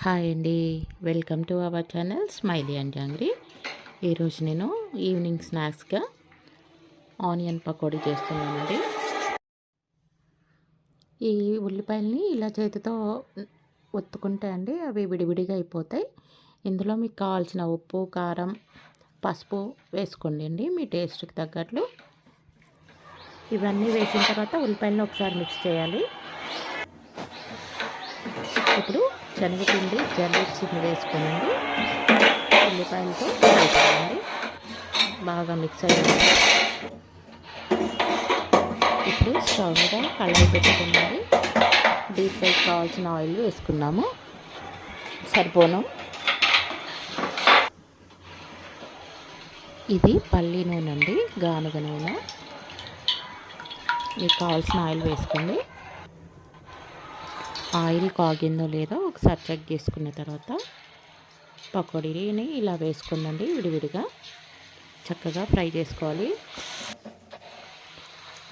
Hi అండి, welcome to our channel smiley and jangri. ఈరోజు నేను ఈవినింగ్ స్నాక్స్గా ఆనియన్ పకోడీ చేస్తున్నానండి. ఈ ఉల్లిపాయలని ఇలా చేతితో ఒత్తుకుంటే అండి అవి విడివిడిగా అయిపోతాయి. ఇందులో మీకు కావాల్సిన ఉప్పు, కారం, పసుపు వేసుకోండి అండి మీ టేస్ట్కి తగ్గట్లు. ఇవన్నీ వేసిన తర్వాత ఉల్లిపాయలను ఒకసారి మిక్స్ చేయాలి. ఇప్పుడు శనగపిండి జల్లించింది వేసుకోనండి, ఉల్లిపాయలతో ఫ్రై చేయండి. బాగా మిక్స్ అయ్యింది. ఇప్పుడు స్టవ్ మీద కళాయి పెట్టుకున్నది డీప్ ఫ్రైకి కావాల్సిన ఆయిల్ వేసుకున్నాము. సరిపోను. ఇది పల్లి నూనె అండి, గానుగ నూనె. మీకు కావాల్సిన ఆయిల్ వేసుకోండి. ఆయిల్ కాగిందో లేదో ఒకసారి చెక్ చేసుకున్న తర్వాత పకోడీని ఇలా వేసుకుందండి. విడివిడిగా చక్కగా ఫ్రై చేసుకోవాలి.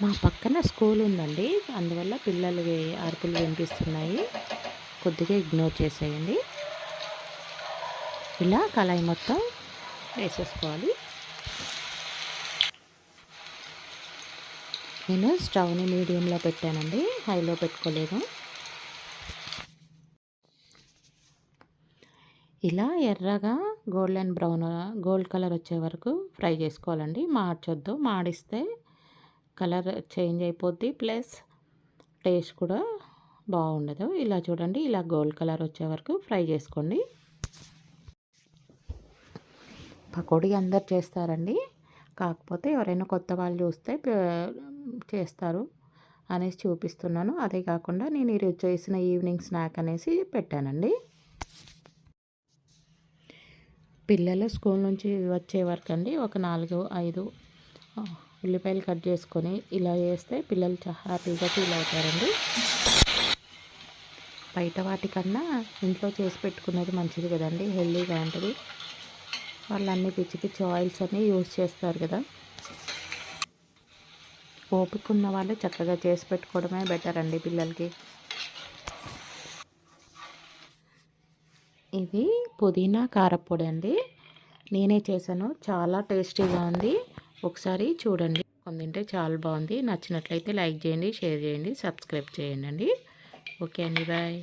మా పక్కన స్కూల్ ఉందండి, అందువల్ల పిల్లలు అరుపులు వినిపిస్తున్నాయి, కొద్దిగా ఇగ్నోర్ చేసేయండి. ఇలా కళాయి మొత్తం వేసేసుకోవాలి. నేను స్టవ్ని మీడియంలో పెట్టానండి, హైలో పెట్టుకోలేదు. ఇలా ఎర్రగా గోల్డెన్ బ్రౌన్ గోల్డ్ కలర్ వచ్చే వరకు ఫ్రై చేసుకోవాలండి. మాడచొద్దు, మాడిస్తే కలర్ చేంజ్ అయిపోద్ది, ప్లస్ టేస్ట్ కూడా బాగుండదు. ఇలా చూడండి, ఇలా గోల్డ్ కలర్ వచ్చే వరకు ఫ్రై చేసుకోండి. పకోడీ అందరు చేస్తారండి, కాకపోతే ఎవరైనా కొత్త వాళ్ళు చూస్తే చేస్తారు అనేసి చూపిస్తున్నాను. అదే కాకుండా నేను ఈరోజు చేసిన ఈవినింగ్ స్నాక్ అనేసి పెట్టానండి. పిల్లలు స్కూల్ నుంచి వచ్చే వరకు అండి ఒక 4-5 ఉల్లిపాయలు కట్ చేసుకొని ఇలా చేస్తే పిల్లలు హ్యాపీగా ఫీల్ అవుతారండి. బయట వాటికన్నా ఇంట్లో చేసి పెట్టుకునేది మంచిది కదండి, హెల్తీగా ఉంటుంది. వాళ్ళు అన్ని పిచ్చి పిచ్చి ఆయిల్స్ అన్నీ యూజ్ చేస్తారు కదా. ఓపిక ఉన్న వాళ్ళు చక్కగా చేసి పెట్టుకోవడమే బెటర్ అండి పిల్లలకి. ఇది పుదీనా కారపొడి అండి, నేనే చేశాను. చాలా టేస్టీగా ఉంది, ఒకసారి చూడండి. తింటే చాలా బాగుంది. నచ్చినట్లయితే లైక్ చేయండి, షేర్ చేయండి, సబ్స్క్రైబ్ చేయండి. ఓకే అండి, బాయ్.